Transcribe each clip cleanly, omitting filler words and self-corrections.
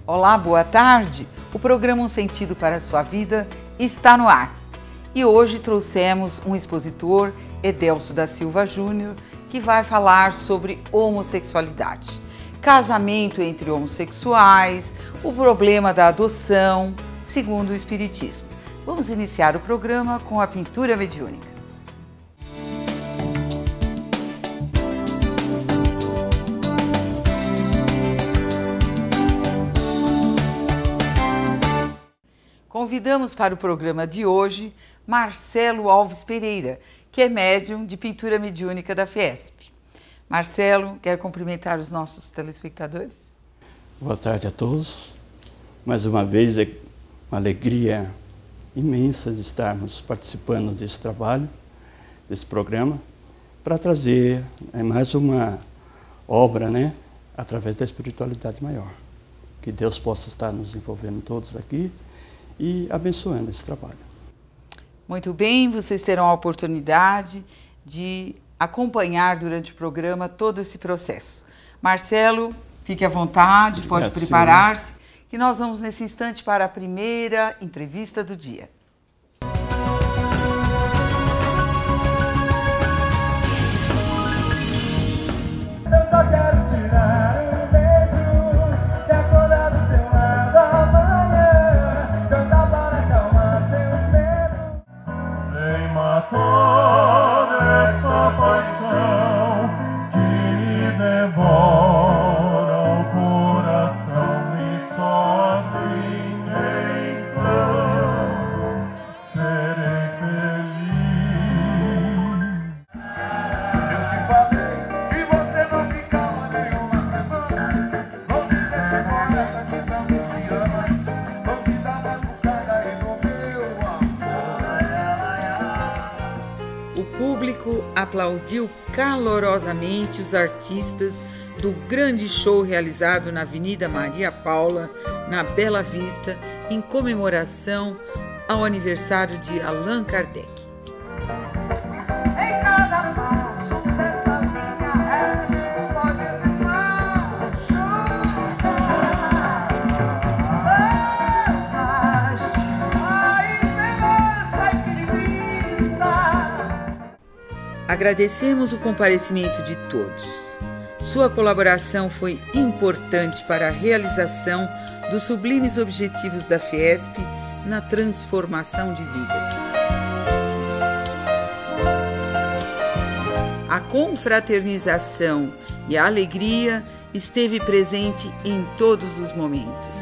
Olá, boa tarde. O programa Um Sentido para a Sua Vida está no ar. E hoje trouxemos um expositor, Edelso da Silva Júnior, que vai falar sobre homossexualidade, casamento entre homossexuais, o problema da adoção, segundo o Espiritismo. Vamos iniciar o programa com a pintura mediúnica. Convidamos para o programa de hoje Marcelo Alves Pereira, que é médium de pintura mediúnica da Fiesp. Marcelo, quer cumprimentar os nossos telespectadores? Boa tarde a todos. Mais uma vez é uma alegria imensa de estarmos participando desse trabalho, desse programa, para trazer mais uma obra, através da espiritualidade maior. Que Deus possa estar nos envolvendo todos aqui e abençoando esse trabalho. Muito bem, vocês terão a oportunidade de acompanhar durante o programa todo esse processo. Marcelo, fique à vontade, pode preparar-se, que nós vamos nesse instante para a primeira entrevista do dia. Eu só quero tirar um beijo, que acordar do seu lado amanhã, cantar para acalmar seus medos. Vem matar essa paixão que me devora o coração e só assim então serei feliz. Eu te falei e você não ficava nem uma semana. Longe desse poeta que tanto te ama, longe da batucada e do meu amor. O público aplaudiu calorosamente os artistas do grande show realizado na Avenida Maria Paula, na Bela Vista, em comemoração ao aniversário de Allan Kardec. Em cada passo dessa linha reta, pode se machucar. Mas a esperança equilibrista. Agradecemos o comparecimento de todos. Sua colaboração foi importante para a realização dos sublimes objetivos da Fiesp na transformação de vidas. A confraternização e a alegria esteve presente em todos os momentos.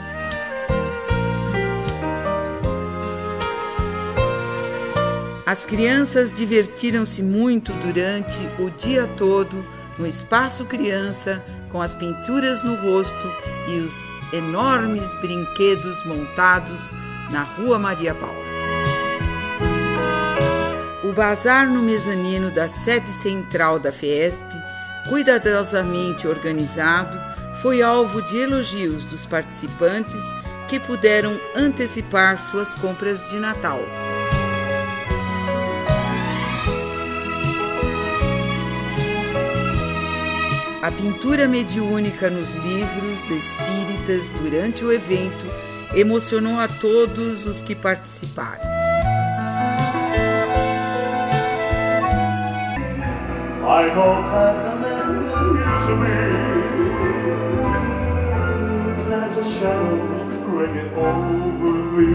As crianças divertiram-se muito durante o dia todo no Espaço Criança, com as pinturas no rosto e os enormes brinquedos montados na Rua Maria Paula. O bazar no mezanino da sede central da Fiesp, cuidadosamente organizado, foi alvo de elogios dos participantes que puderam antecipar suas compras de Natal. A pintura mediúnica nos livros espíritas durante o evento emocionou a todos os que participaram. I don't have the man that used to be. As the shadows bring it over me.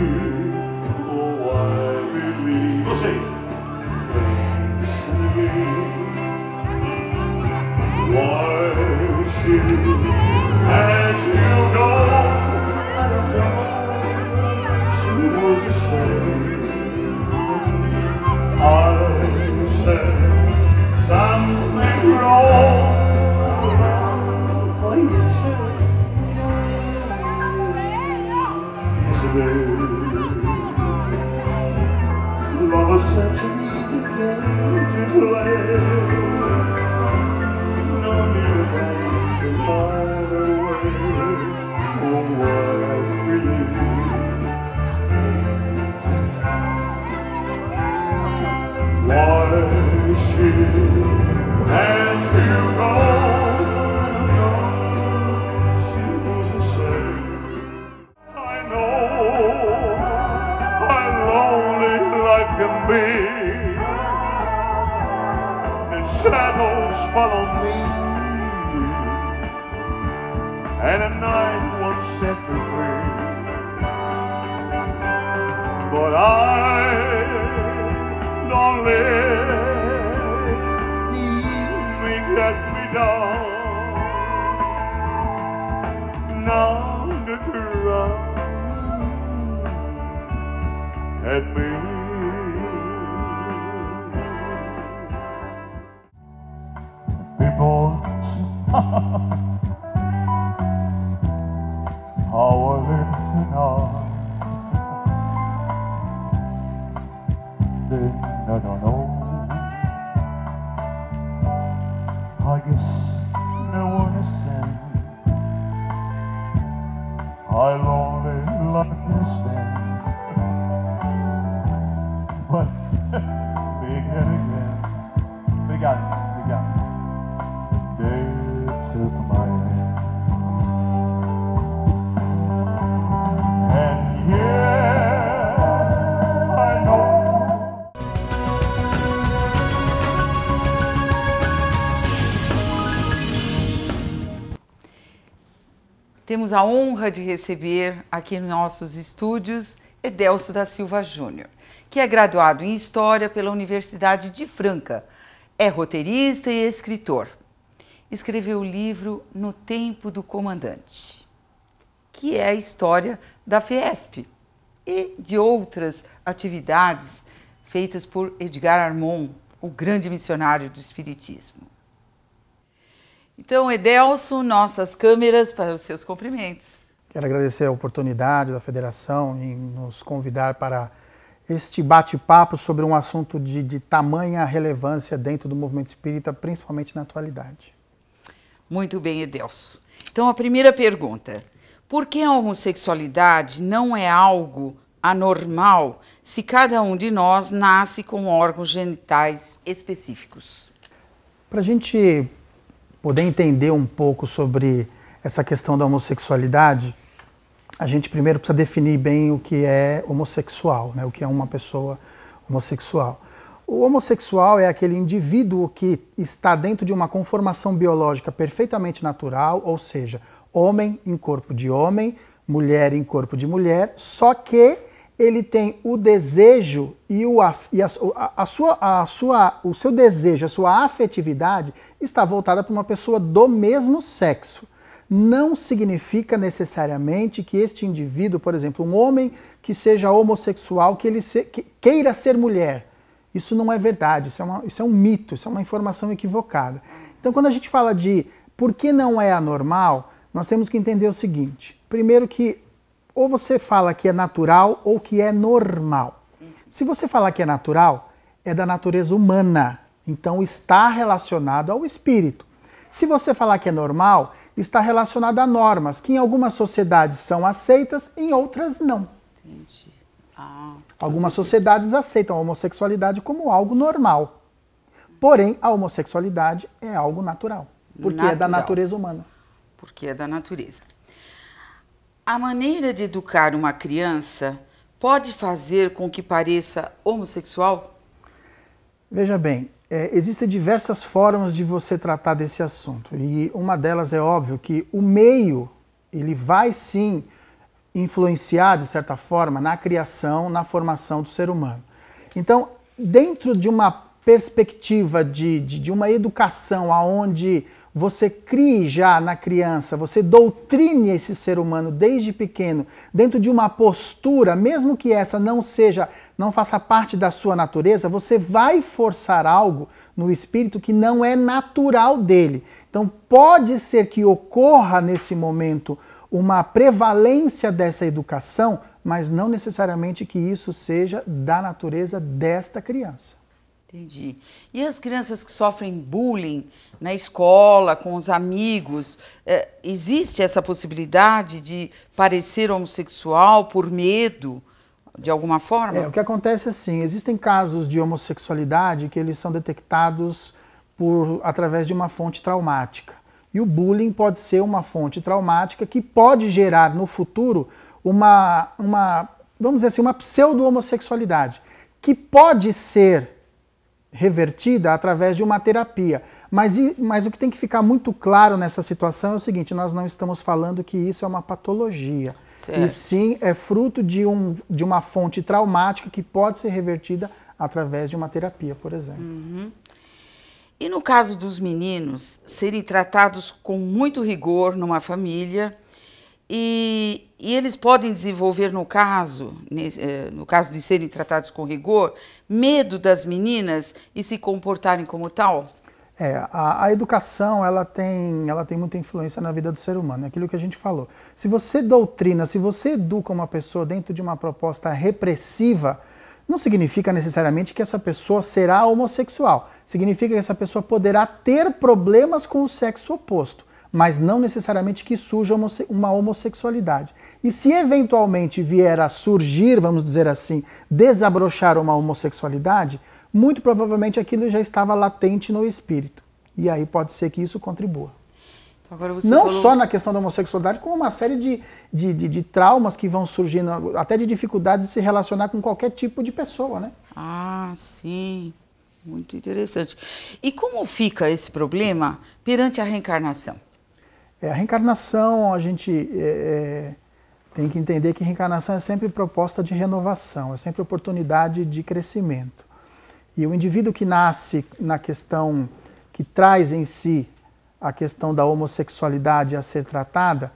Oh, I believe. Você. Why she had you go? I don't know. She was a shame. I said something wrong. For you should. Love was such an easy game to play. No need to hide the far away. Oh, what relief. Why she had you go? She was the same. follow me, and a night won't set me free. But I don't let me get me down. Now that you're out at me. People, how I live tonight. Then I don't know. I guess no one is saying I lonely life is spent. But begin again. Begun. They took my hand. And yeah, I know. Temos a honra de receber aqui nos nossos estúdios Edélcio da Silva Júnior, que é graduado em História pela Universidade de Franca, é roteirista e escritor. Escreveu o livro No Tempo do Comandante, que é a história da Fiesp e de outras atividades feitas por Edgar Armond, o grande missionário do Espiritismo. Então, Edélcio, nossas câmeras para os seus cumprimentos. Quero agradecer a oportunidade da Federação em nos convidar para este bate-papo sobre um assunto de tamanha relevância dentro do movimento espírita, principalmente na atualidade. Muito bem, Edélcio. Então, a primeira pergunta. Por que a homossexualidade não é algo anormal se cada um de nós nasce com órgãos genitais específicos? Para a gente poder entender um pouco sobre essa questão da homossexualidade, a gente primeiro precisa definir bem o que é homossexual, né? O que é uma pessoa homossexual. O homossexual é aquele indivíduo que está dentro de uma conformação biológica perfeitamente natural, ou seja, homem em corpo de homem, mulher em corpo de mulher, só que ele tem o desejo e o seu desejo, a sua afetividade está voltada para uma pessoa do mesmo sexo. Não significa necessariamente que este indivíduo, por exemplo, um homem que seja homossexual, que queira ser mulher. Isso não é verdade, isso é um mito, isso é uma informação equivocada. Então, quando a gente fala de por que não é anormal, nós temos que entender o seguinte. Primeiro que ou você fala que é natural ou que é normal. Se você falar que é natural, é da natureza humana, então está relacionado ao espírito. Se você falar que é normal, está relacionado a normas, que em algumas sociedades são aceitas, em outras não. Entendi. Algumas sociedades aceitam a homossexualidade como algo normal. Porém, a homossexualidade é algo natural, porque é da natureza humana. Porque é da natureza. A maneira de educar uma criança pode fazer com que pareça homossexual? Veja bem, existem diversas formas de você tratar desse assunto. E uma delas é óbvio que o meio, ele vai sim influenciar, de certa forma, na criação, na formação do ser humano. Então, dentro de uma perspectiva de uma educação onde você crie já na criança, você doutrine esse ser humano desde pequeno, dentro de uma postura, mesmo que essa não faça parte da sua natureza, você vai forçar algo no espírito que não é natural dele. Então pode ser que ocorra nesse momento uma prevalência dessa educação, mas não necessariamente que isso seja da natureza desta criança. Entendi. E as crianças que sofrem bullying na escola, com os amigos, existe essa possibilidade de parecer homossexual por medo, de alguma forma? O que acontece é assim, existem casos de homossexualidade que eles são detectados através de uma fonte traumática. E o bullying pode ser uma fonte traumática que pode gerar no futuro vamos dizer assim, uma pseudo-homossexualidade, que pode ser revertida através de uma terapia. Mas o que tem que ficar muito claro nessa situação é o seguinte, nós não estamos falando que isso é uma patologia. Certo. E sim é fruto de uma fonte traumática que pode ser revertida através de uma terapia, por exemplo. E no caso dos meninos serem tratados com muito rigor numa família, e eles podem desenvolver, no caso de serem tratados com rigor, medo das meninas e se comportarem como tal? A educação ela tem muita influência na vida do ser humano, é aquilo que a gente falou. Se você doutrina, se você educa uma pessoa dentro de uma proposta repressiva, não significa necessariamente que essa pessoa será homossexual. Significa que essa pessoa poderá ter problemas com o sexo oposto, mas não necessariamente que surja uma homossexualidade. E se eventualmente vier a surgir, vamos dizer assim, desabrochar uma homossexualidade, muito provavelmente aquilo já estava latente no espírito. E aí pode ser que isso contribua. Então, agora você não falou... só na questão da homossexualidade, como uma série de traumas que vão surgindo, até de dificuldades de se relacionar com qualquer tipo de pessoa, né? Ah, sim. Muito interessante. E como fica esse problema perante a reencarnação? A reencarnação, a gente tem que entender que reencarnação é sempre proposta de renovação, é sempre oportunidade de crescimento. E o indivíduo que nasce na questão, que traz em si a questão da homossexualidade a ser tratada,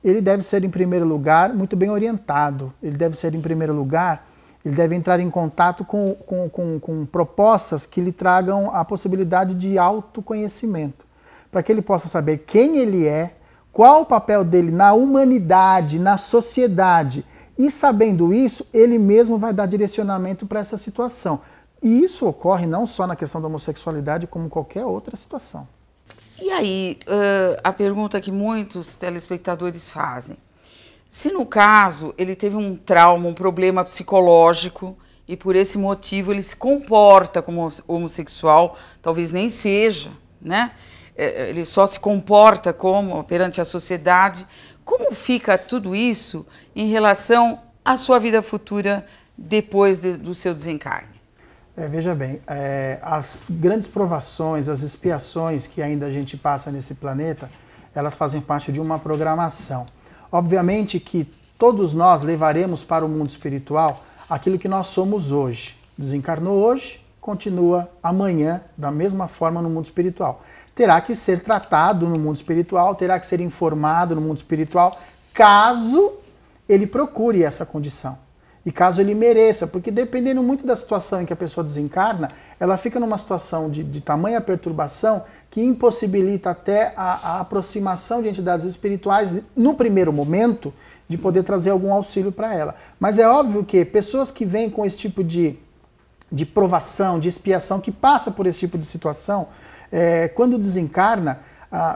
ele deve ser, em primeiro lugar, muito bem orientado. Ele deve ser, em primeiro lugar, ele deve entrar em contato com propostas que lhe tragam a possibilidade de autoconhecimento, para que ele possa saber quem ele é, qual o papel dele na humanidade, na sociedade. E sabendo isso, ele mesmo vai dar direcionamento para essa situação. E isso ocorre não só na questão da homossexualidade, como qualquer outra situação. E aí, a pergunta que muitos telespectadores fazem. Se no caso ele teve um trauma, um problema psicológico, e por esse motivo ele se comporta como homossexual, talvez nem seja, né? Ele só se comporta como perante a sociedade. Como fica tudo isso em relação à sua vida futura depois do seu desencarne? Veja bem, as grandes provações, as expiações que ainda a gente passa nesse planeta, elas fazem parte de uma programação. Obviamente que todos nós levaremos para o mundo espiritual aquilo que nós somos hoje. Desencarnou hoje, continua amanhã da mesma forma no mundo espiritual. Terá que ser tratado no mundo espiritual, terá que ser informado no mundo espiritual, caso ele procure essa condição. E caso ele mereça, porque dependendo muito da situação em que a pessoa desencarna, ela fica numa situação de tamanha perturbação que impossibilita até a aproximação de entidades espirituais, no primeiro momento, de poder trazer algum auxílio para ela. Mas é óbvio que pessoas que vêm com esse tipo de provação, de expiação, que passa por esse tipo de situação, quando desencarna,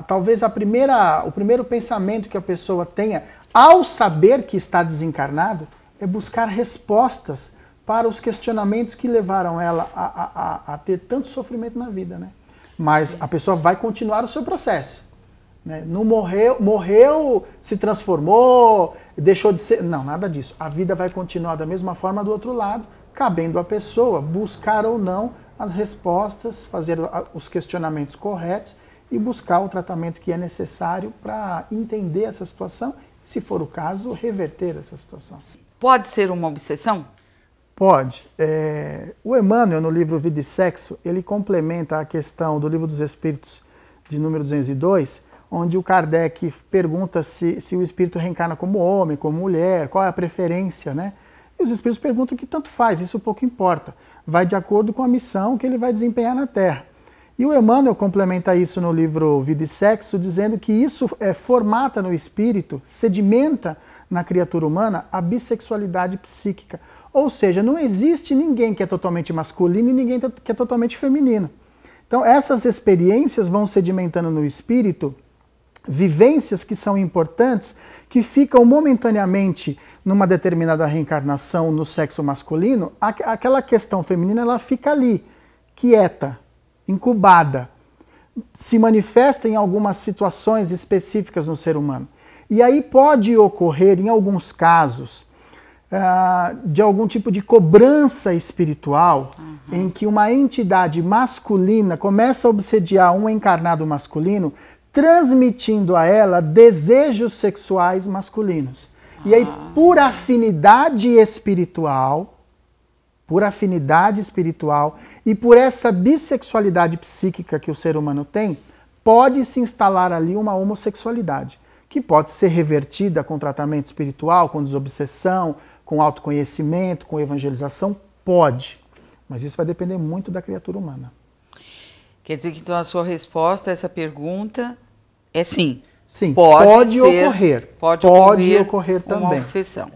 talvez o primeiro pensamento que a pessoa tenha, ao saber que está desencarnado, é buscar respostas para os questionamentos que levaram ela a ter tanto sofrimento na vida, né? Mas a pessoa vai continuar o seu processo, né? Não morreu, se transformou, deixou de ser... Não, nada disso. A vida vai continuar da mesma forma do outro lado, cabendo à pessoa buscar ou não as respostas, fazer os questionamentos corretos e buscar o tratamento que é necessário para entender essa situação e, se for o caso, reverter essa situação. Pode ser uma obsessão? Pode. O Emmanuel, no livro Vida e Sexo, ele complementa a questão do Livro dos Espíritos, de número 202, onde o Kardec pergunta se o espírito reencarna como homem, como mulher, qual é a preferência, né? E os espíritos perguntam que tanto faz, isso pouco importa. Vai de acordo com a missão que ele vai desempenhar na Terra. E o Emmanuel complementa isso no livro Vida e Sexo, dizendo que isso formata no espírito, sedimenta na criatura humana a bissexualidade psíquica. Ou seja, não existe ninguém que é totalmente masculino e ninguém que é totalmente feminino. Então essas experiências vão sedimentando no espírito vivências que são importantes, que ficam momentaneamente numa determinada reencarnação no sexo masculino, aquela questão feminina ela fica ali, quieta, incubada, se manifesta em algumas situações específicas no ser humano. E aí pode ocorrer, em alguns casos, de algum tipo de cobrança espiritual, em que uma entidade masculina começa a obsediar um encarnado masculino, transmitindo a ela desejos sexuais masculinos. E aí, por afinidade espiritual e por essa bissexualidade psíquica que o ser humano tem, pode se instalar ali uma homossexualidade, que pode ser revertida com tratamento espiritual, com desobsessão, com autoconhecimento, com evangelização, pode. Mas isso vai depender muito da criatura humana. Quer dizer que então a sua resposta a essa pergunta é sim. Sim, pode ocorrer. Pode ocorrer também. Uma obsessão.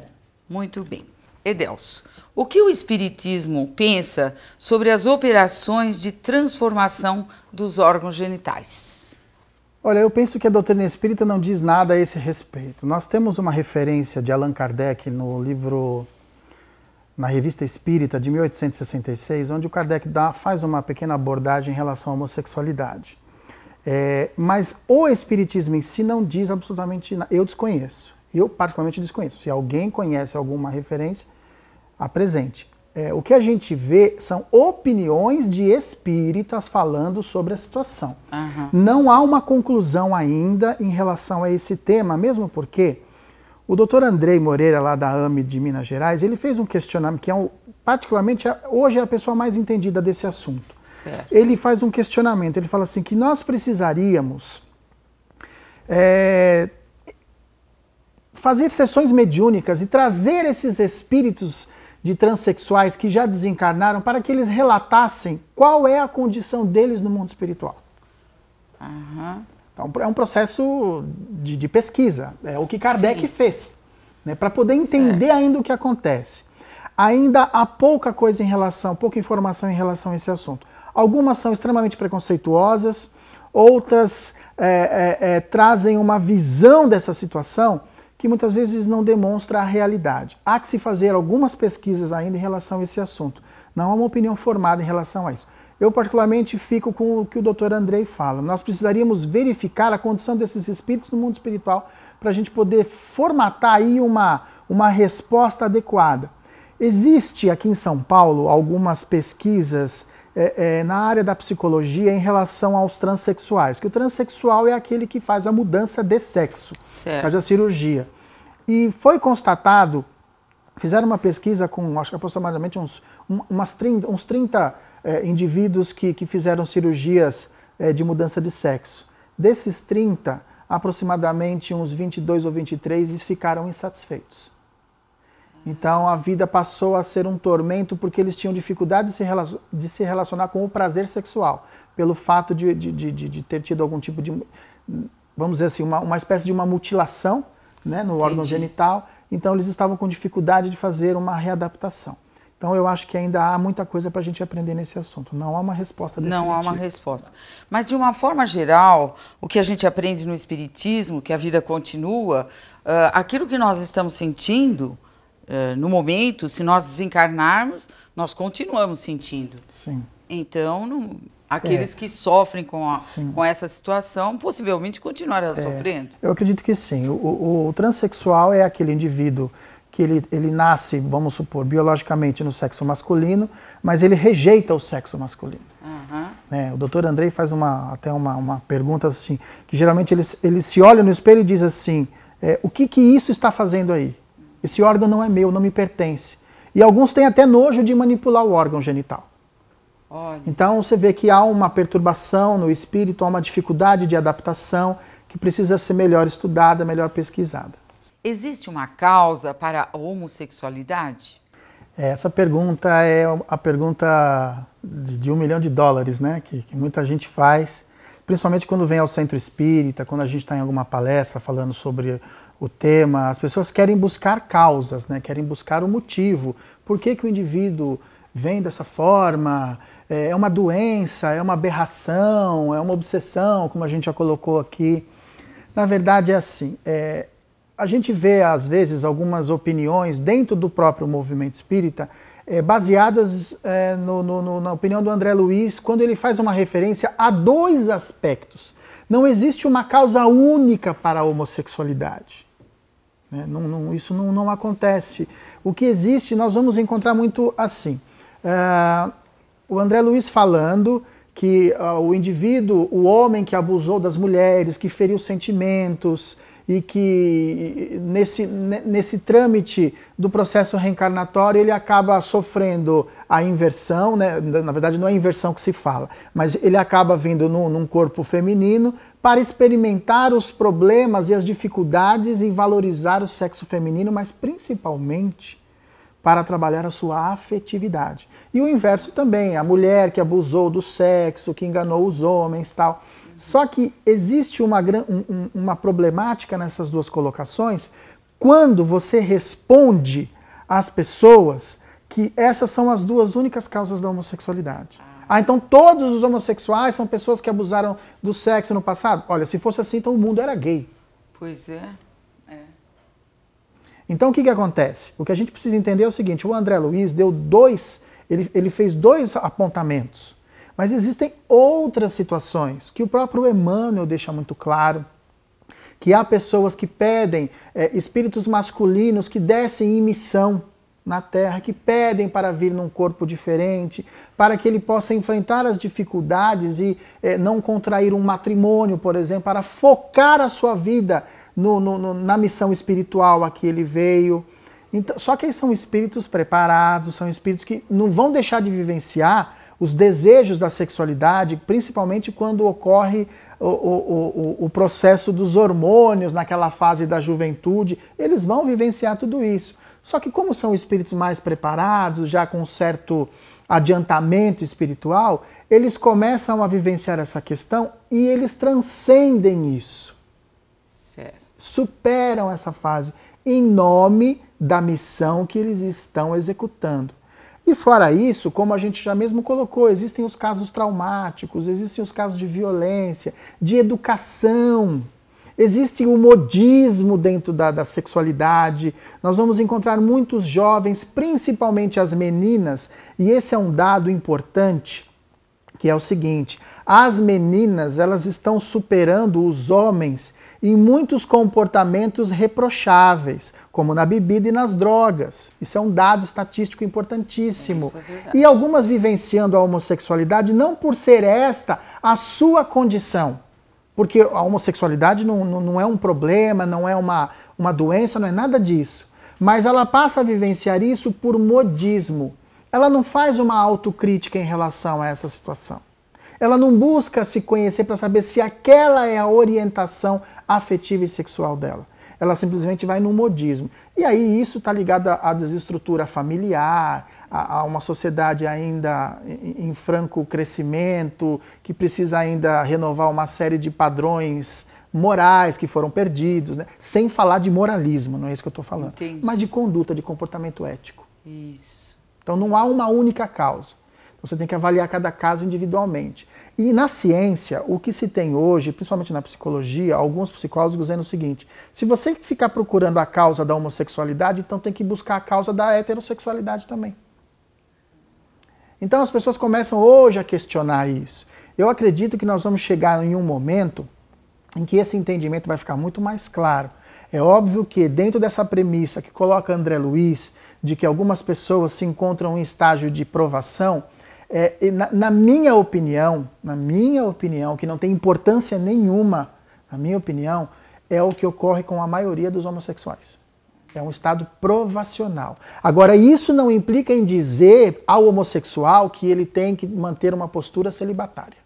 Muito bem. Edelso, o que o Espiritismo pensa sobre as operações de transformação dos órgãos genitais? Olha, eu penso que a doutrina espírita não diz nada a esse respeito. Nós temos uma referência de Allan Kardec no livro, na Revista Espírita, de 1866, onde o Kardec faz uma pequena abordagem em relação à homossexualidade. Mas o Espiritismo em si não diz absolutamente nada. Eu desconheço. Eu particularmente desconheço. Se alguém conhece alguma referência, apresente. O que a gente vê são opiniões de espíritas falando sobre a situação. Não há uma conclusão ainda em relação a esse tema, mesmo porque o Dr. Andrei Moreira, lá da AME de Minas Gerais, ele fez um questionamento, que particularmente hoje é a pessoa mais entendida desse assunto. Certo. Ele faz um questionamento, ele fala assim, que nós precisaríamos fazer sessões mediúnicas e trazer esses espíritos de transexuais que já desencarnaram para que eles relatassem qual é a condição deles no mundo espiritual. Então, é um processo de pesquisa, é o que Kardec fez, né, para poder entender ainda o que acontece. Ainda há pouca informação em relação a esse assunto. Algumas são extremamente preconceituosas, outras trazem uma visão dessa situação que muitas vezes não demonstra a realidade. Há que se fazer algumas pesquisas ainda em relação a esse assunto. Não há uma opinião formada em relação a isso. Eu particularmente fico com o que o Dr. Andrei fala. Nós precisaríamos verificar a condição desses espíritos no mundo espiritual para a gente poder formatar aí uma resposta adequada. Existe aqui em São Paulo algumas pesquisas na área da psicologia em relação aos transexuais, que o transexual é aquele que faz a mudança de sexo, faz a cirurgia. E foi constatado, fizeram uma pesquisa com, acho que aproximadamente uns 30 indivíduos que fizeram cirurgias de mudança de sexo. Desses 30, aproximadamente uns 22 ou 23 ficaram insatisfeitos. Então a vida passou a ser um tormento porque eles tinham dificuldade de se relacionar com o prazer sexual, pelo fato de ter tido algum tipo de, vamos dizer assim, uma espécie de uma mutilação, né, no órgão genital. Então eles estavam com dificuldade de fazer uma readaptação. Então eu acho que ainda há muita coisa para a gente aprender nesse assunto. Não há uma resposta definitiva. Não há uma resposta. Mas de uma forma geral, o que a gente aprende no Espiritismo, que a vida continua, aquilo que nós estamos sentindo no momento, se nós desencarnarmos, nós continuamos sentindo. Sim. Então, aqueles que sofrem com essa situação, possivelmente continuarão sofrendo. Eu acredito que sim. O transexual é aquele indivíduo que ele nasce, vamos supor, biologicamente no sexo masculino, mas ele rejeita o sexo masculino. O Dr. Andrei faz até uma pergunta assim, que geralmente ele se olha no espelho e diz assim, o que isso está fazendo aí? Esse órgão não é meu, não me pertence. E alguns têm até nojo de manipular o órgão genital. Olha. Então você vê que há uma perturbação no espírito, há uma dificuldade de adaptação que precisa ser melhor estudada, melhor pesquisada. Existe uma causa para a homossexualidade? Essa pergunta é a pergunta de $1 milhão, né? Que muita gente faz, principalmente quando vem ao centro espírita, quando a gente está em alguma palestra falando sobre o tema. As pessoas querem buscar causas, né? Querem buscar o motivo. Por que o indivíduo vem dessa forma? É uma doença, é uma aberração, é uma obsessão, como a gente já colocou aqui. Na verdade é assim, a gente vê às vezes algumas opiniões dentro do próprio movimento espírita baseadas na opinião do André Luiz, quando ele faz uma referência a dois aspectos. Não existe uma causa única para a homossexualidade. né? Isso não acontece. O que existe, nós vamos encontrar muito assim. O André Luiz falando que o indivíduo, o homem que abusou das mulheres, que feriu sentimentos e que nesse trâmite do processo reencarnatório ele acaba sofrendo a inversão, né? Na verdade não é a inversão que se fala, mas ele acaba vindo num corpo feminino para experimentar os problemas e as dificuldades e valorizar o sexo feminino, mas principalmente para trabalhar a sua afetividade. E o inverso também, a mulher que abusou do sexo, que enganou os homens, tal. Só que existe uma problemática nessas duas colocações quando você responde às pessoas que essas são as duas únicas causas da homossexualidade. Então todos os homossexuais são pessoas que abusaram do sexo no passado? Olha, se fosse assim, então o mundo era gay. Pois é. Então o que acontece? O que a gente precisa entender é o seguinte, o André Luiz deu ele fez dois apontamentos, mas existem outras situações que o próprio Emmanuel deixa muito claro, que há pessoas que pedem, espíritos masculinos que descem em missão na Terra, que pedem para vir num corpo diferente, para que ele possa enfrentar as dificuldades e não contrair um matrimônio, por exemplo, para focar a sua vida na missão espiritual a que ele veio. Então, só que eles são espíritos preparados, são espíritos que não vão deixar de vivenciar os desejos da sexualidade, principalmente quando ocorre o processo dos hormônios naquela fase da juventude, eles vão vivenciar tudo isso. Só que como são espíritos mais preparados, já com um certo adiantamento espiritual, eles começam a vivenciar essa questão e eles transcendem isso. Superam essa fase em nome da missão que eles estão executando. E fora isso, como a gente já mesmo colocou, existem os casos traumáticos, existem os casos de violência, de educação, existe o modismo dentro da sexualidade. Nós vamos encontrar muitos jovens, principalmente as meninas, e esse é um dado importante, que é o seguinte, as meninas elas estão superando os homens em muitos comportamentos reprocháveis, como na bebida e nas drogas. Isso é um dado estatístico importantíssimo. Isso é verdade. E algumas vivenciando a homossexualidade não por ser esta a sua condição, porque a homossexualidade não é um problema, não é uma doença, não é nada disso. Mas ela passa a vivenciar isso por modismo. Ela não faz uma autocrítica em relação a essa situação. Ela não busca se conhecer para saber se aquela é a orientação afetiva e sexual dela. Ela simplesmente vai no modismo. E aí isso está ligado à desestrutura familiar, a uma sociedade ainda em franco crescimento, que precisa ainda renovar uma série de padrões morais que foram perdidos, né? Sem falar de moralismo, não é isso que eu estou falando. Entendi. Mas de conduta, de comportamento ético. Isso. Então não há uma única causa. Você tem que avaliar cada caso individualmente. E na ciência, o que se tem hoje, principalmente na psicologia, alguns psicólogos dizendo o seguinte, se você ficar procurando a causa da homossexualidade, então tem que buscar a causa da heterossexualidade também. Então as pessoas começam hoje a questionar isso. Eu acredito que nós vamos chegar em um momento em que esse entendimento vai ficar muito mais claro. É óbvio que dentro dessa premissa que coloca André Luiz, de que algumas pessoas se encontram em estágio de provação, na minha opinião, que não tem importância nenhuma, na minha opinião, é o que ocorre com a maioria dos homossexuais. É um estado provacional. Agora, isso não implica em dizer ao homossexual que ele tem que manter uma postura celibatária.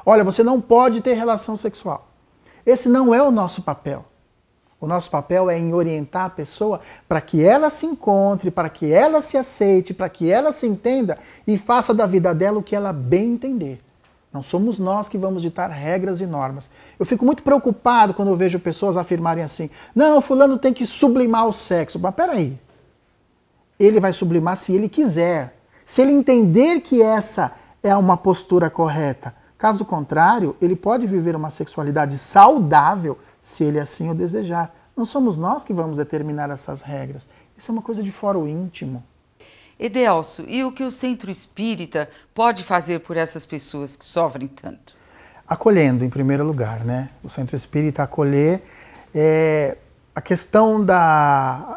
Olha, você não pode ter relação sexual. Esse não é o nosso papel. O nosso papel é em orientar a pessoa para que ela se encontre, para que ela se aceite, para que ela se entenda e faça da vida dela o que ela bem entender. Não somos nós que vamos ditar regras e normas. Eu fico muito preocupado quando eu vejo pessoas afirmarem assim, não, fulano tem que sublimar o sexo. Mas peraí, ele vai sublimar se ele quiser, se ele entender que essa é uma postura correta. Caso contrário, ele pode viver uma sexualidade saudável se ele assim o desejar. Não somos nós que vamos determinar essas regras. Isso é uma coisa de fora íntimo. Edelso, e o que o Centro Espírita pode fazer por essas pessoas que sofrem tanto? Acolhendo, em primeiro lugar, né? O Centro Espírita acolher, a questão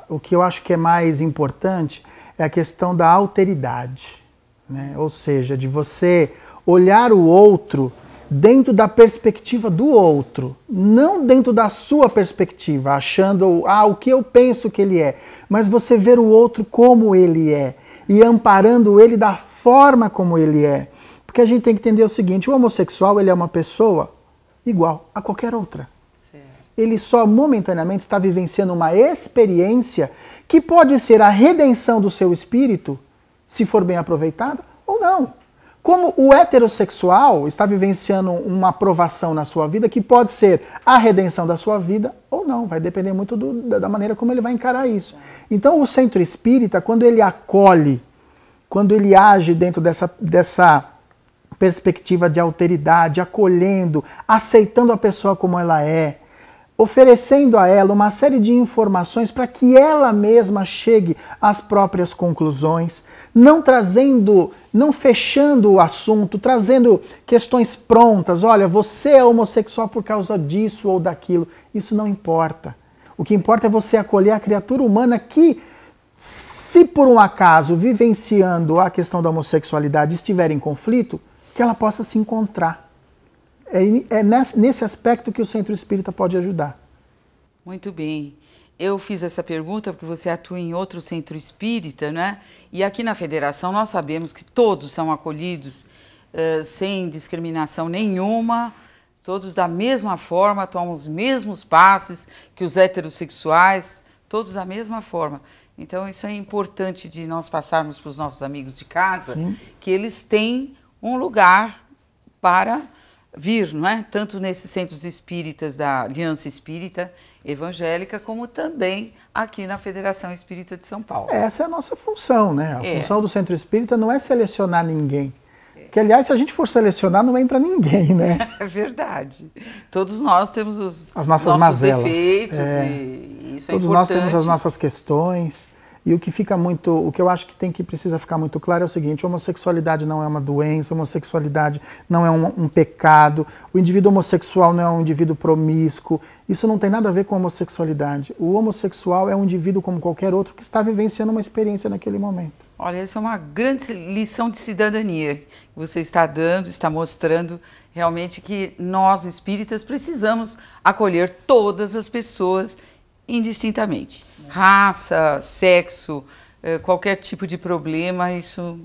o que eu acho que é mais importante é a questão da alteridade, né? Ou seja, de você olhar o outro dentro da perspectiva do outro, não dentro da sua perspectiva, achando o que eu penso que ele é, mas você ver o outro como ele é e amparando ele da forma como ele é. Porque a gente tem que entender o seguinte, o homossexual ele é uma pessoa igual a qualquer outra. Certo. Ele só momentaneamente está vivenciando uma experiência que pode ser a redenção do seu espírito, se for bem aproveitada, ou não. Como o heterossexual está vivenciando uma aprovação na sua vida, que pode ser a redenção da sua vida ou não, vai depender muito da maneira como ele vai encarar isso. Então o centro espírita, quando ele acolhe, quando ele age dentro dessa perspectiva de alteridade, acolhendo, aceitando a pessoa como ela é, oferecendo a ela uma série de informações para que ela mesma chegue às próprias conclusões, não fechando o assunto, trazendo questões prontas. Olha, você é homossexual por causa disso ou daquilo. Isso não importa. O que importa é você acolher a criatura humana que, se por um acaso, vivenciando a questão da homossexualidade, estiver em conflito, que ela possa se encontrar. É nesse aspecto que o Centro Espírita pode ajudar. Muito bem. Eu fiz essa pergunta porque você atua em outro centro espírita, né? E aqui na Federação nós sabemos que todos são acolhidos sem discriminação nenhuma, todos da mesma forma, tomam os mesmos passes que os heterossexuais, todos da mesma forma. Então isso é importante de nós passarmos para os nossos amigos de casa, sim, que eles têm um lugar para vir, não é? Tanto nesses centros espíritas da Aliança Espírita Evangélica, como também aqui na Federação Espírita de São Paulo. Essa é a nossa função, né? A função do Centro Espírita não é selecionar ninguém. Porque, aliás, se a gente for selecionar, não entra ninguém, né? É verdade. Todos nós temos as nossas mazelas, defeitos e isso todos é importante. Nós temos as nossas questões. E o que eu acho que precisa ficar muito claro é o seguinte: homossexualidade não é uma doença, homossexualidade não é um pecado, o indivíduo homossexual não é um indivíduo promíscuo, isso não tem nada a ver com homossexualidade. O homossexual é um indivíduo como qualquer outro que está vivenciando uma experiência naquele momento. Olha, essa é uma grande lição de cidadania que você está dando, está mostrando realmente que nós espíritas precisamos acolher todas as pessoas indistintamente. Raça, sexo, qualquer tipo de problema, isso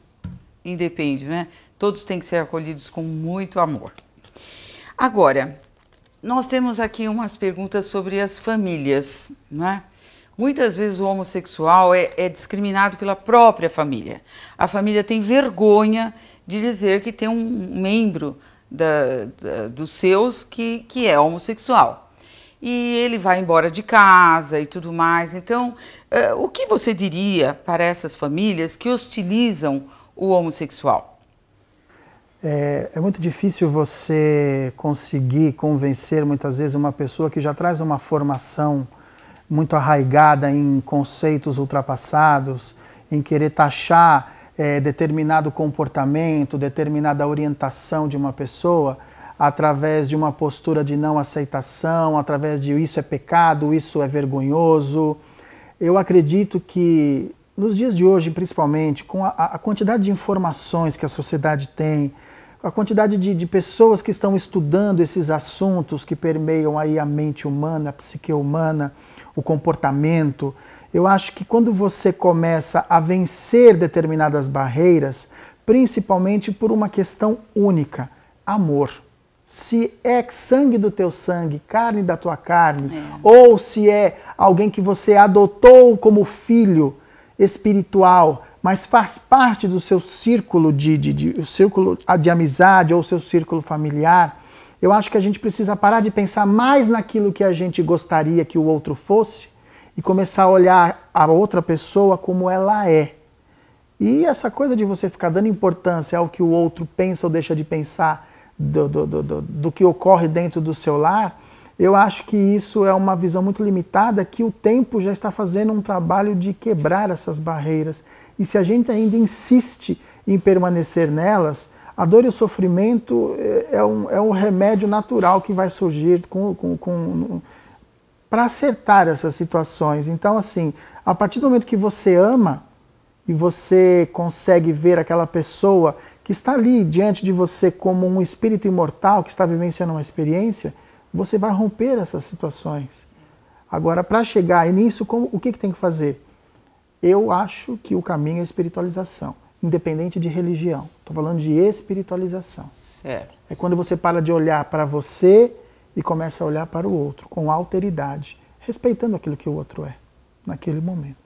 independe, né? Todos têm que ser acolhidos com muito amor. Agora, nós temos aqui umas perguntas sobre as famílias, né? Muitas vezes o homossexual é discriminado pela própria família. A família tem vergonha de dizer que tem um membro dos seus que é homossexual. E ele vai embora de casa e tudo mais. Então, o que você diria para essas famílias que hostilizam o homossexual? É muito difícil você conseguir convencer, muitas vezes, uma pessoa que já traz uma formação muito arraigada em conceitos ultrapassados, em querer taxar determinado comportamento, determinada orientação de uma pessoa, através de uma postura de não aceitação, através de isso é pecado, isso é vergonhoso. Eu acredito que nos dias de hoje, principalmente, com a quantidade de informações que a sociedade tem, a quantidade de pessoas que estão estudando esses assuntos que permeiam aí a mente humana, a psique humana, o comportamento, eu acho que quando você começa a vencer determinadas barreiras, principalmente por uma questão única, amor. Se é sangue do teu sangue, carne da tua carne, ou se é alguém que você adotou como filho espiritual, mas faz parte do seu círculo círculo de amizade ou seu círculo familiar, eu acho que a gente precisa parar de pensar mais naquilo que a gente gostaria que o outro fosse e começar a olhar a outra pessoa como ela é. E essa coisa de você ficar dando importância ao que o outro pensa ou deixa de pensar do que ocorre dentro do seu lar, eu acho que isso é uma visão muito limitada, que o tempo já está fazendo um trabalho de quebrar essas barreiras. E se a gente ainda insiste em permanecer nelas, a dor e o sofrimento é um remédio natural que vai surgir para acertar essas situações. Então, assim, a partir do momento que você ama e você consegue ver aquela pessoa que está ali diante de você como um espírito imortal que está vivenciando uma experiência, você vai romper essas situações. Agora, para chegar nisso, o que tem que fazer? Eu acho que o caminho é a espiritualização, independente de religião. Estou falando de espiritualização. Certo. É quando você para de olhar para você e começa a olhar para o outro, com alteridade, respeitando aquilo que o outro é, naquele momento.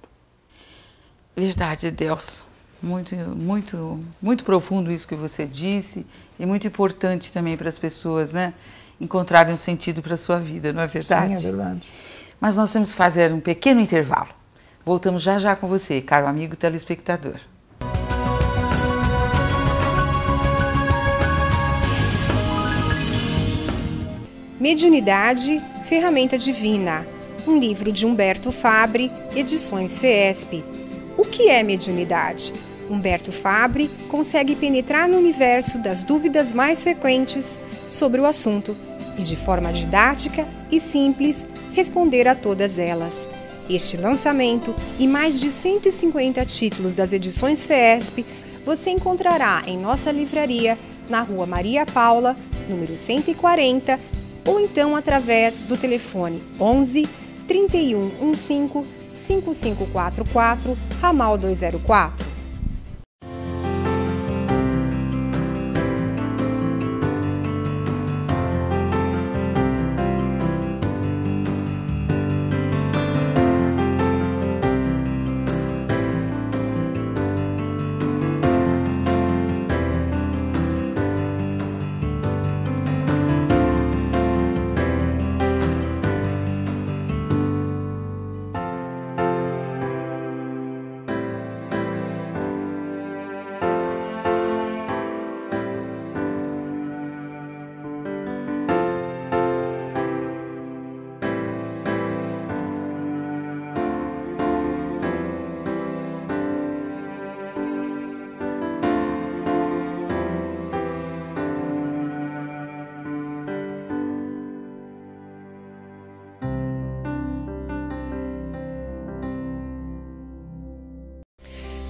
Verdade, Edelso. Muito profundo isso que você disse e muito importante também para as pessoas, né, encontrarem um sentido para a sua vida, não é verdade? Sim, é verdade. Mas nós temos que fazer um pequeno intervalo. Voltamos já já com você, caro amigo telespectador. Mediunidade, Ferramenta Divina, um livro de Humberto Fabre, edições FEESP. O que é mediunidade? Humberto Fabre consegue penetrar no universo das dúvidas mais frequentes sobre o assunto e, de forma didática e simples, responder a todas elas. Este lançamento e mais de 150 títulos das edições FEESP você encontrará em nossa livraria na Rua Maria Paula, número 140, ou então através do telefone 11 3115 5544, ramal 204.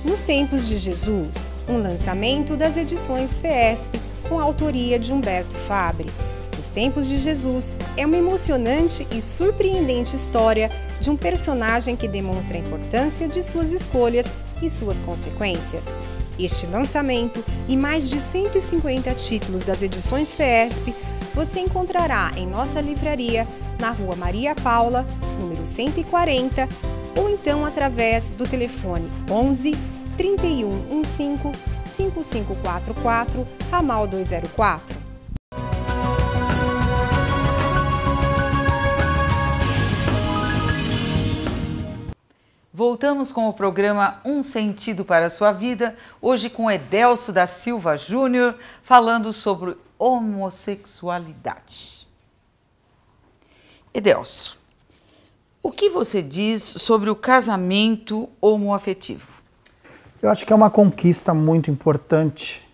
Nos Tempos de Jesus, um lançamento das edições FEESP com a autoria de Humberto Fabre. Os Tempos de Jesus é uma emocionante e surpreendente história de um personagem que demonstra a importância de suas escolhas e suas consequências. Este lançamento e mais de 150 títulos das edições FEESP você encontrará em nossa livraria na Rua Maria Paula, número 140, ou então através do telefone 11 3115 5544, ramal 204. Voltamos com o programa Um Sentido para a Sua Vida, hoje com Edelso da Silva Júnior, falando sobre homossexualidade. Edelso, o que você diz sobre o casamento homoafetivo? Eu acho que é uma conquista muito importante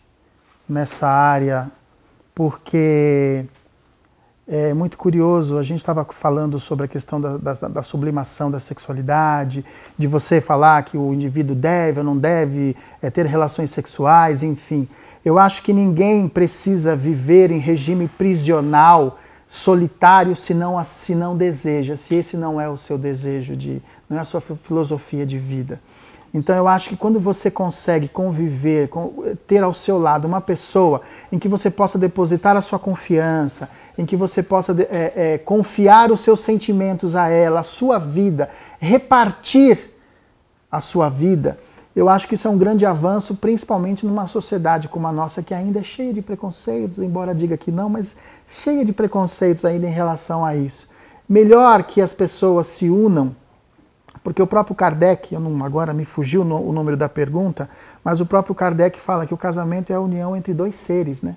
nessa área, porque é muito curioso. A gente estava falando sobre a questão da sublimação da sexualidade, de você falar que o indivíduo deve ou não deve ter relações sexuais, enfim. Eu acho que ninguém precisa viver em regime prisional, solitário, se não deseja, se esse não é o seu desejo, não é a sua filosofia de vida. Então eu acho que quando você consegue conviver, ter ao seu lado uma pessoa em que você possa depositar a sua confiança, em que você possa confiar os seus sentimentos a ela, a sua vida, repartir a sua vida, eu acho que isso é um grande avanço, principalmente numa sociedade como a nossa, que ainda é cheia de preconceitos, embora diga que não, mas cheia de preconceitos ainda em relação a isso. Melhor que as pessoas se unam, porque o próprio Kardec, agora me fugiu o número da pergunta, mas o próprio Kardec fala que o casamento é a união entre dois seres, né?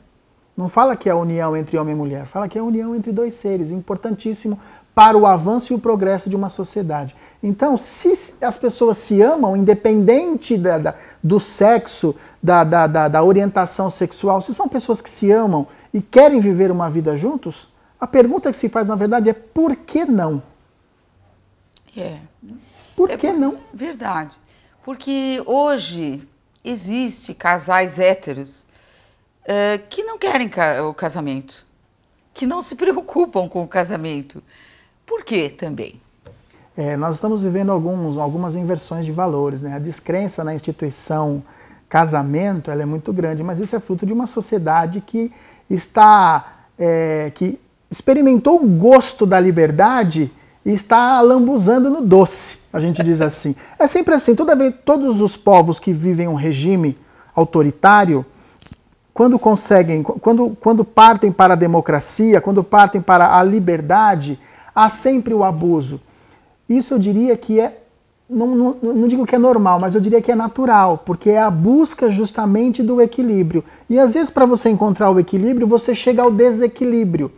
Não fala que é a união entre homem e mulher, fala que é a união entre dois seres, importantíssimo para o avanço e o progresso de uma sociedade. Então, se as pessoas se amam, independente do sexo, da orientação sexual, se são pessoas que se amam e querem viver uma vida juntos, a pergunta que se faz, na verdade, é por que não? É. Por que não? Verdade. Porque hoje existe casais héteros que não querem o casamento, que não se preocupam com o casamento. Por quê também? Nós estamos vivendo algumas inversões de valores, né? A descrença na instituição casamento, ela é muito grande, mas isso é fruto de uma sociedade que que experimentou um gosto da liberdade e está lambuzando no doce, a gente diz assim. É sempre assim, todos os povos que vivem um regime autoritário, quando partem para a democracia, quando partem para a liberdade, há sempre o abuso. Isso eu diria que não digo que é normal, mas eu diria que é natural, porque é a busca justamente do equilíbrio. E às vezes para você encontrar o equilíbrio, você chega ao desequilíbrio.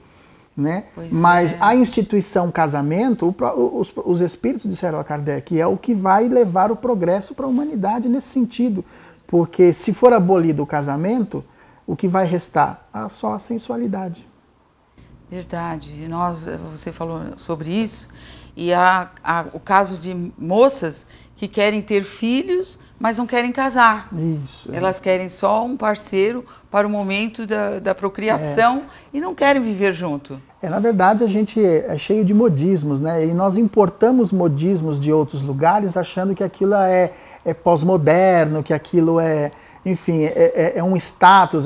Né? Mas a instituição casamento, os espíritos disseram a Kardec, é o que vai levar o progresso para a humanidade nesse sentido. Porque se for abolido o casamento, o que vai restar? Só a sensualidade. Verdade. Você falou sobre isso, e há o caso de moças que querem ter filhos, mas não querem casar. Isso. Elas querem só um parceiro para o momento da procriação e não querem viver junto. Na verdade, a gente é cheio de modismos, né? E nós importamos modismos de outros lugares achando que aquilo é pós-moderno, que aquilo enfim, é um status,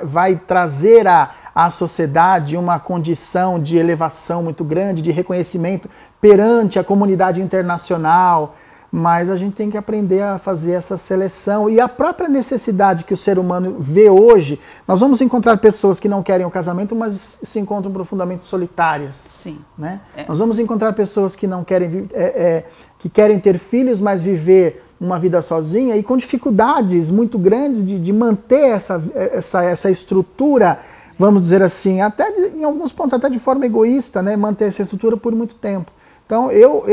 vai trazer à sociedade uma condição de elevação muito grande, de reconhecimento perante a comunidade internacional. Mas a gente tem que aprender a fazer essa seleção. E a própria necessidade que o ser humano vê hoje, nós vamos encontrar pessoas que não querem o casamento, mas se encontram profundamente solitárias. Sim. Né? Nós vamos encontrar pessoas que não querem, que querem ter filhos, mas viver uma vida sozinha e com dificuldades muito grandes de manter essa estrutura, vamos dizer assim, até em alguns pontos até de forma egoísta, né? Manter essa estrutura por muito tempo. Então, eu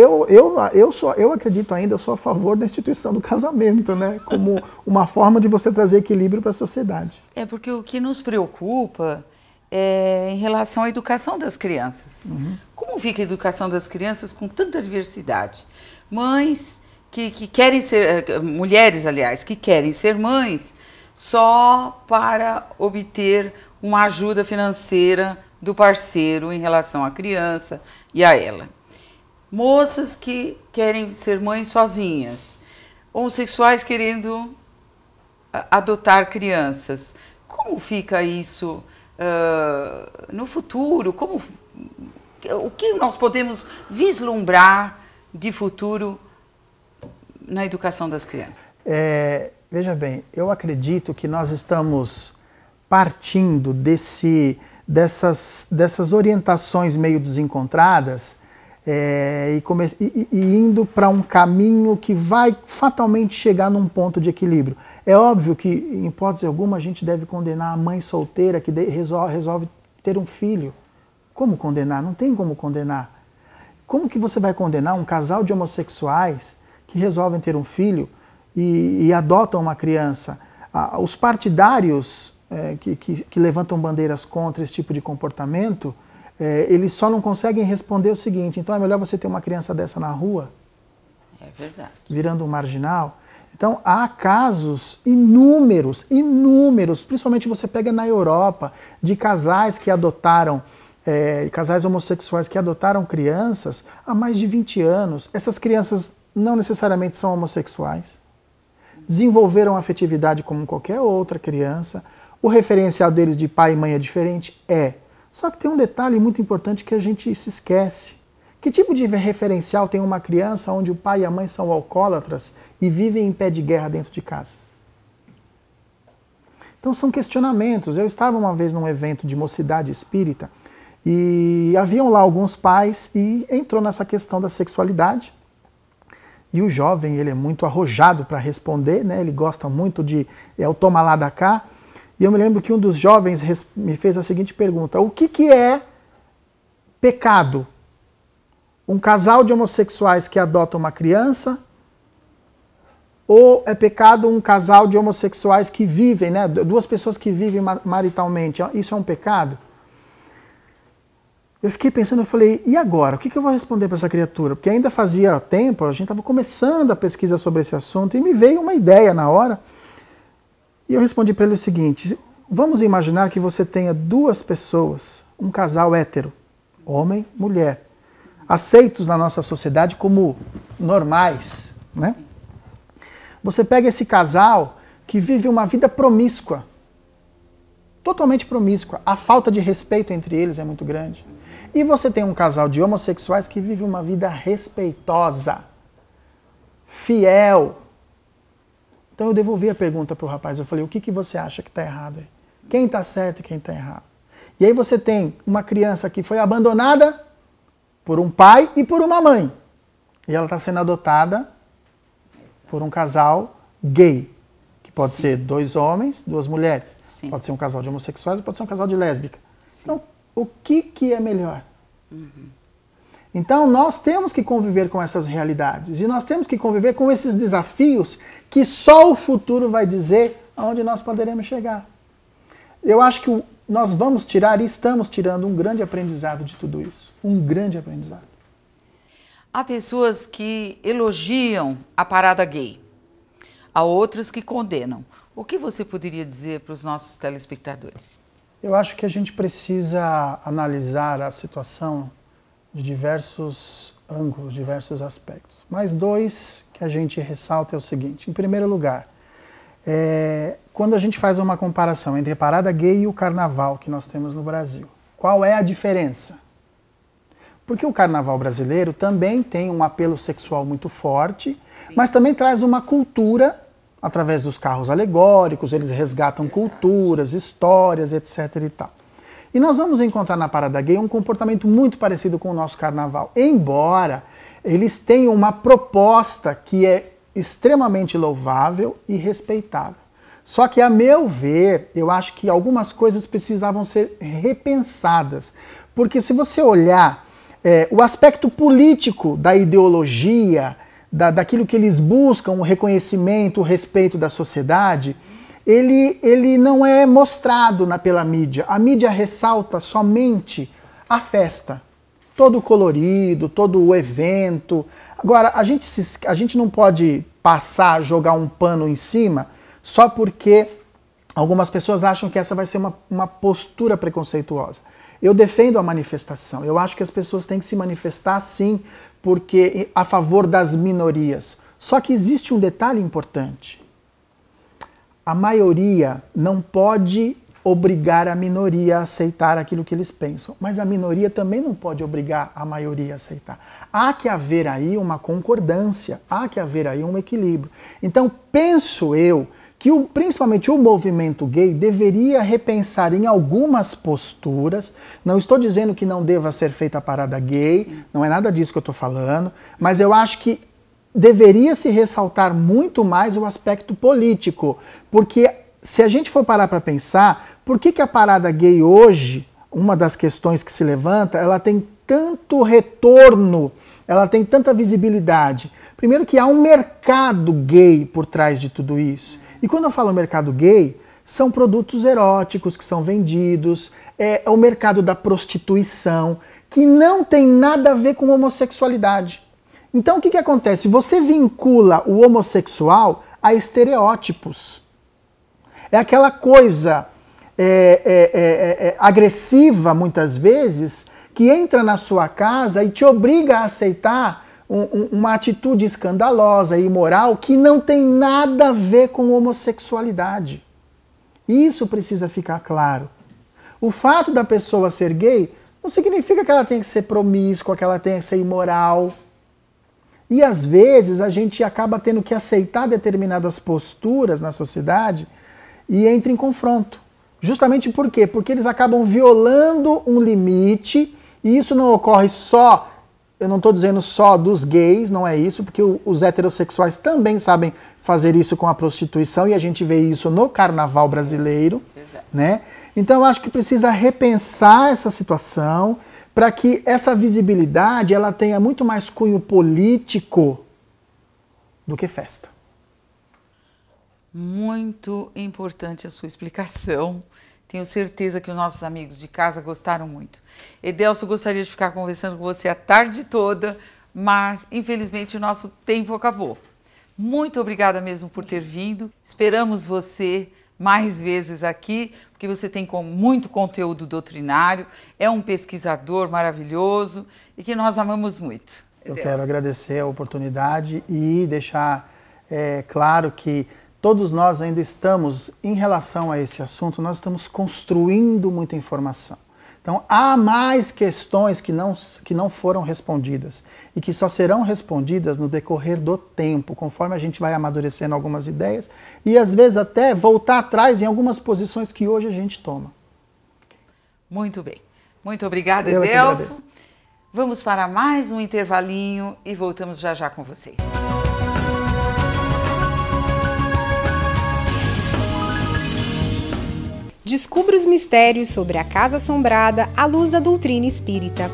acredito ainda, eu sou a favor da instituição do casamento, né? Como uma forma de você trazer equilíbrio para a sociedade. Porque o que nos preocupa é em relação à educação das crianças. Uhum. Como fica a educação das crianças com tanta diversidade? Mães que querem ser, mulheres, aliás, que querem ser mães só para obter uma ajuda financeira do parceiro em relação à criança e a ela. Moças que querem ser mães sozinhas, homossexuais querendo adotar crianças. Como fica isso no futuro? O que nós podemos vislumbrar de futuro na educação das crianças? Veja bem, eu acredito que nós estamos partindo dessas orientações meio desencontradas e indo para um caminho que vai fatalmente chegar num ponto de equilíbrio. É óbvio que, em hipótese alguma, a gente deve condenar a mãe solteira que resolve ter um filho. Como condenar? Não tem como condenar. Como que você vai condenar um casal de homossexuais que resolvem ter um filho e adotam uma criança? Os partidários que levantam bandeiras contra esse tipo de comportamento, eles só não conseguem responder o seguinte: então é melhor você ter uma criança dessa na rua? É verdade. Virando um marginal? Então há casos inúmeros, principalmente você pega na Europa, de casais que adotaram, casais homossexuais que adotaram crianças há mais de 20 anos. Essas crianças não necessariamente são homossexuais. Desenvolveram afetividade como qualquer outra criança. O referencial deles de pai e mãe é diferente? Só que tem um detalhe muito importante que a gente se esquece. Que tipo de referencial tem uma criança onde o pai e a mãe são alcoólatras e vivem em pé de guerra dentro de casa? Então são questionamentos. Eu estava uma vez num evento de mocidade espírita e haviam lá alguns pais e entrou nessa questão da sexualidade. E o jovem, ele é muito arrojado para responder, né? Ele gosta muito de o toma lá da cá. E eu me lembro que um dos jovens me fez a seguinte pergunta: o que é pecado? Um casal de homossexuais que adota uma criança? Ou é pecado um casal de homossexuais que vivem, né? Duas pessoas que vivem maritalmente? Isso é um pecado? Eu fiquei pensando, eu falei, e agora? O que eu vou responder para essa criatura? Porque ainda fazia tempo, a gente estava começando a pesquisa sobre esse assunto e me veio uma ideia na hora. E eu respondi para ele o seguinte, vamos imaginar que você tenha duas pessoas, um casal hétero, homem, mulher, aceitos na nossa sociedade como normais, né? Você pega esse casal que vive uma vida promíscua, totalmente promíscua, a falta de respeito entre eles é muito grande. E você tem um casal de homossexuais que vive uma vida respeitosa, fiel. Então eu devolvi a pergunta para o rapaz, eu falei, o que você acha que está errado aí? Quem está certo e quem está errado? E aí você tem uma criança que foi abandonada por um pai e por uma mãe. E ela está sendo adotada por um casal gay, que pode ser dois homens, duas mulheres. Sim. Pode ser um casal de homossexuais, pode ser um casal de lésbica. Sim. Então, o que é melhor? Então, nós temos que conviver com essas realidades. E nós temos que conviver com esses desafios que só o futuro vai dizer aonde nós poderemos chegar. Eu acho que nós vamos tirar e estamos tirando um grande aprendizado de tudo isso. Um grande aprendizado. Há pessoas que elogiam a parada gay. Há outras que condenam. O que você poderia dizer para os nossos telespectadores? Eu acho que a gente precisa analisar a situação de diversos ângulos, diversos aspectos. Mas dois que a gente ressalta é o seguinte. Em primeiro lugar, quando a gente faz uma comparação entre a parada gay e o carnaval que nós temos no Brasil, qual é a diferença? Porque o carnaval brasileiro também tem um apelo sexual muito forte, sim, mas também traz uma cultura, através dos carros alegóricos, eles resgatam culturas, histórias, etc. e tal. E nós vamos encontrar na parada gay um comportamento muito parecido com o nosso carnaval, embora eles tenham uma proposta que é extremamente louvável e respeitável. Só que, a meu ver, eu acho que algumas coisas precisavam ser repensadas. Porque se você olhar o aspecto político da ideologia, daquilo que eles buscam, o reconhecimento, o respeito da sociedade, ele não é mostrado pela mídia. A mídia ressalta somente a festa, todo o colorido, todo o evento. Agora, a gente não pode passar, jogar um pano em cima, só porque algumas pessoas acham que essa vai ser uma postura preconceituosa. Eu defendo a manifestação. Eu acho que as pessoas têm que se manifestar, sim, porque a favor das minorias. Só que existe um detalhe importante. A maioria não pode obrigar a minoria a aceitar aquilo que eles pensam, mas a minoria também não pode obrigar a maioria a aceitar. Há que haver aí uma concordância, há que haver aí um equilíbrio. Então, penso eu que principalmente o movimento gay deveria repensar em algumas posturas. Não estou dizendo que não deva ser feita a parada gay, sim, não é nada disso que eu estou falando, mas eu acho que deveria se ressaltar muito mais o aspecto político, porque se a gente for parar para pensar, por que a parada gay hoje, uma das questões que se levanta, ela tem tanto retorno, ela tem tanta visibilidade? Primeiro que há um mercado gay por trás de tudo isso. E quando eu falo mercado gay, são produtos eróticos que são vendidos, é o mercado da prostituição, que não tem nada a ver com homossexualidade. Então o que acontece? Você vincula o homossexual a estereótipos. É aquela coisa agressiva, muitas vezes, que entra na sua casa e te obriga a aceitar uma atitude escandalosa e imoral que não tem nada a ver com homossexualidade. Isso precisa ficar claro. O fato da pessoa ser gay não significa que ela tem que ser promíscua, que ela tem que ser imoral. E às vezes a gente acaba tendo que aceitar determinadas posturas na sociedade e entra em confronto. Justamente por quê? Porque eles acabam violando um limite, e isso não ocorre só, eu não estou dizendo só dos gays, não é isso, porque os heterossexuais também sabem fazer isso com a prostituição, e a gente vê isso no carnaval brasileiro, né? Então eu acho que precisa repensar essa situação para que essa visibilidade ela tenha muito mais cunho político do que festa. Muito importante a sua explicação. Tenho certeza que os nossos amigos de casa gostaram muito. Edelso, gostaria de ficar conversando com você a tarde toda, mas infelizmente o nosso tempo acabou. Muito obrigada mesmo por ter vindo. Esperamos você mais vezes aqui, porque você tem muito conteúdo doutrinário, é um pesquisador maravilhoso e que nós amamos muito. Eu quero agradecer a oportunidade e deixar claro que todos nós ainda estamos, em relação a esse assunto, nós estamos construindo muita informação. Então, há mais questões que não foram respondidas e que só serão respondidas no decorrer do tempo, conforme a gente vai amadurecendo algumas ideias e, às vezes, até voltar atrás em algumas posições que hoje a gente toma. Muito bem. Muito obrigada, Edelso. Vamos para mais um intervalinho e voltamos já já com vocês. Descubra os mistérios sobre a Casa Assombrada à luz da doutrina espírita.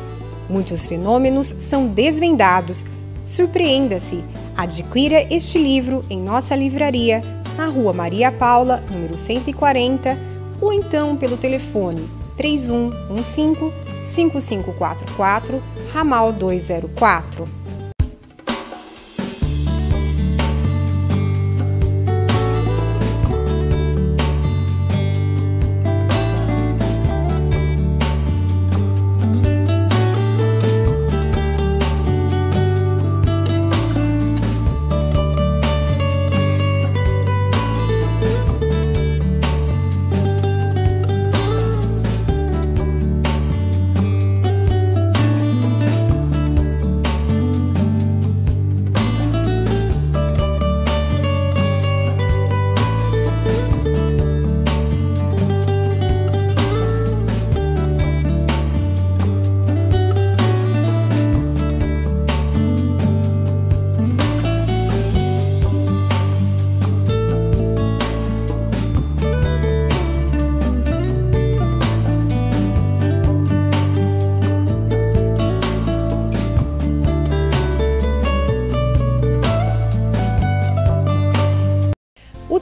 Muitos fenômenos são desvendados. Surpreenda-se! Adquira este livro em nossa livraria, na Rua Maria Paula, número 140, ou então pelo telefone 3115-5544, ramal 204.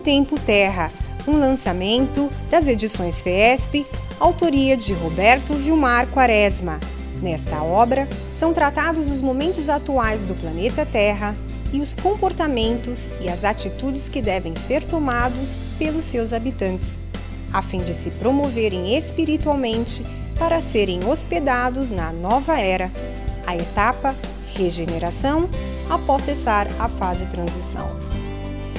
Tempo Terra, um lançamento das edições FESP, autoria de Roberto Vilmar Quaresma. Nesta obra, são tratados os momentos atuais do planeta Terra e os comportamentos e as atitudes que devem ser tomados pelos seus habitantes, a fim de se promoverem espiritualmente para serem hospedados na nova era, a etapa regeneração após cessar a fase transição.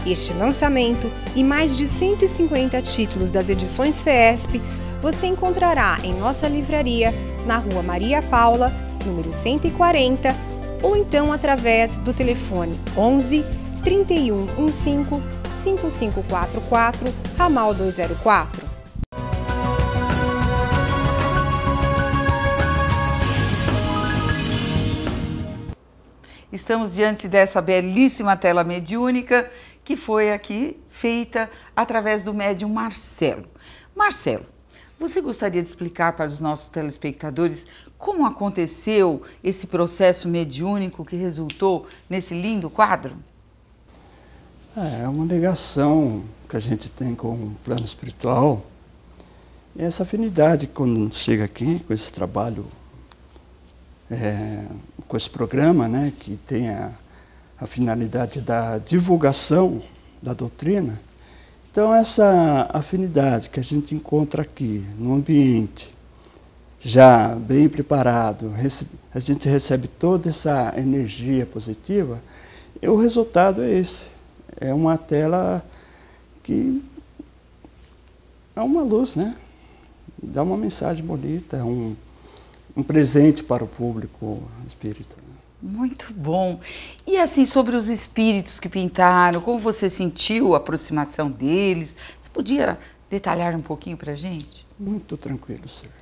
Este lançamento e mais de 150 títulos das edições FESP você encontrará em nossa livraria na Rua Maria Paula, número 140, ou então através do telefone 11 3115 5544, ramal 204. Estamos diante dessa belíssima tela mediúnica que foi aqui feita através do médium Marcelo. Marcelo, você gostaria de explicar para os nossos telespectadores como aconteceu esse processo mediúnico que resultou nesse lindo quadro? É uma ligação que a gente tem com o plano espiritual. E essa afinidade, quando chega aqui com esse trabalho, com esse programa, né, que tem a finalidade da divulgação da doutrina. Então, essa afinidade que a gente encontra aqui, no ambiente, já bem preparado, a gente recebe toda essa energia positiva, e o resultado é esse. É uma tela que é uma luz, né? Dá uma mensagem bonita, é um presente para o público espírita. Muito bom. E assim, sobre os espíritos que pintaram, como você sentiu a aproximação deles? Você podia detalhar um pouquinho para a gente? Muito tranquilo, senhor.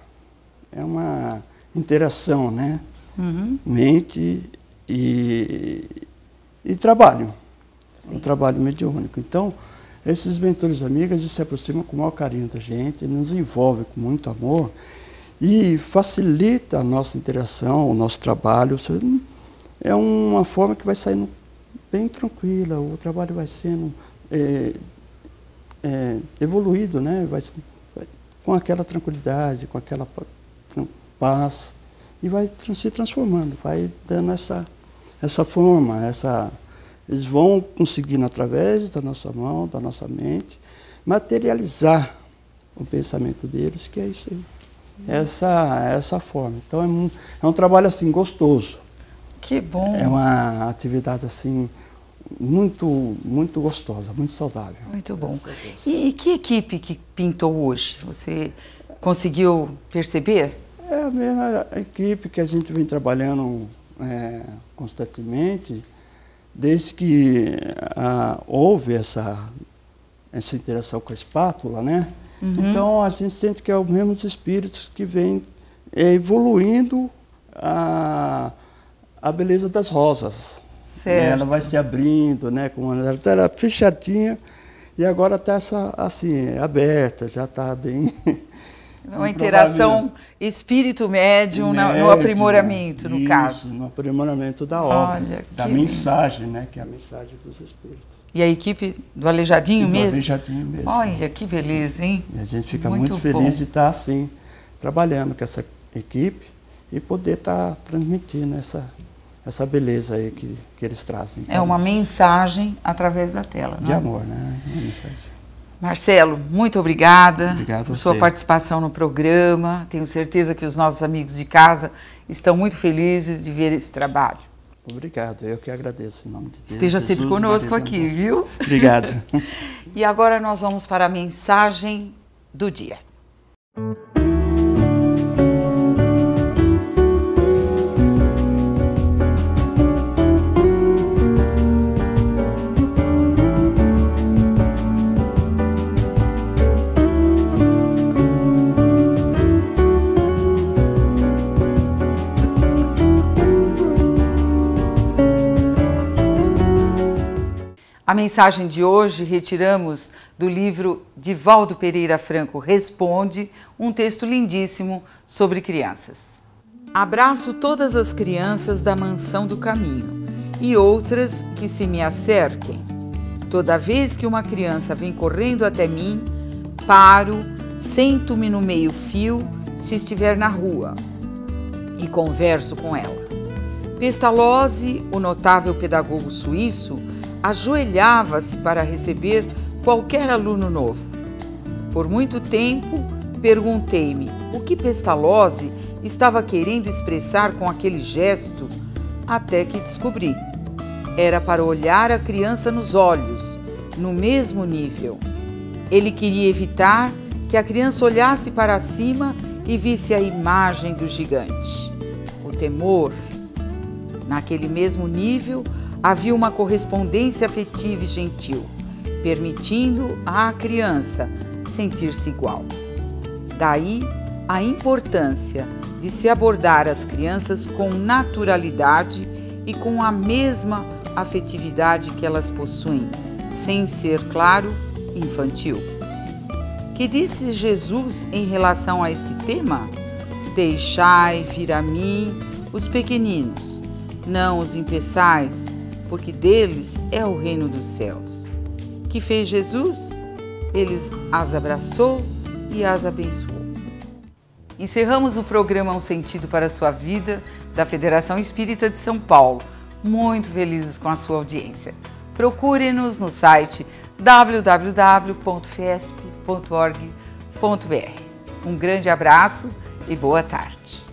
É uma interação, né? Mente e trabalho. Sim. Um trabalho mediúnico. Então, esses mentores amigos, eles se aproximam com o maior carinho da gente, nos envolvem com muito amor e facilita a nossa interação, o nosso trabalho. É uma forma que vai saindo bem tranquila, o trabalho vai sendo evoluído, né? com aquela tranquilidade, com aquela paz, e vai se transformando, vai dando essa forma, eles vão conseguindo, através da nossa mão, da nossa mente, materializar o pensamento deles, que é isso aí. Essa forma. Então é um trabalho assim gostoso. Que bom. É uma atividade assim muito gostosa, muito saudável. Muito bom. E que equipe que pintou hoje? Você conseguiu perceber? É a mesma equipe que a gente vem trabalhando constantemente, desde que houve essa interação com a espátula, né? Uhum. Então a gente sente que é os mesmos espíritos que vêm evoluindo a beleza das rosas. Certo. Ela vai se abrindo, né? Como ela era fechadinha e agora está assim, aberta, já está bem. Uma interação espírito-médium no aprimoramento, no caso. No aprimoramento da obra, olha, da mensagem, né? Que é a mensagem dos espíritos. E a equipe do Aleijadinho mesmo? Do Aleijadinho mesmo. Olha, que beleza, hein? E a gente fica muito feliz de estar assim, trabalhando com essa equipe e poder estar transmitindo essa beleza aí que eles trazem. É uma mensagem através da tela, né? De amor, né? Uma mensagem. Marcelo, muito obrigada por você. sua participação no programa. Tenho certeza que os nossos amigos de casa estão muito felizes de ver esse trabalho. Obrigado, eu que agradeço em nome de Deus. Esteja sempre conosco aqui, viu? Obrigado. E agora nós vamos para a mensagem do dia. A mensagem de hoje retiramos do livro Divaldo Pereira Franco Responde, um texto lindíssimo sobre crianças. Abraço todas as crianças da mansão do caminho e outras que se me acerquem. Toda vez que uma criança vem correndo até mim, paro, sento-me no meio-fio se estiver na rua e converso com ela. Pestalozzi, o notável pedagogo suíço, ajoelhava-se para receber qualquer aluno novo. Por muito tempo, perguntei-me o que Pestalozzi estava querendo expressar com aquele gesto, até que descobri. Era para olhar a criança nos olhos, no mesmo nível. Ele queria evitar que a criança olhasse para cima e visse a imagem do gigante. O temor. Naquele mesmo nível, havia uma correspondência afetiva e gentil, permitindo à criança sentir-se igual. Daí a importância de se abordar as crianças com naturalidade e com a mesma afetividade que elas possuem, sem ser, claro, infantil. Que disse Jesus em relação a este tema? Deixai vir a mim os pequeninos, não os impeçais, porque deles é o reino dos céus. Que fez Jesus? Ele as abraçou e as abençoou. Encerramos o programa Um Sentido para a Sua Vida, da Federação Espírita de São Paulo. Muito felizes com a sua audiência. Procure-nos no site www.fiesp.org.br. Um grande abraço e boa tarde.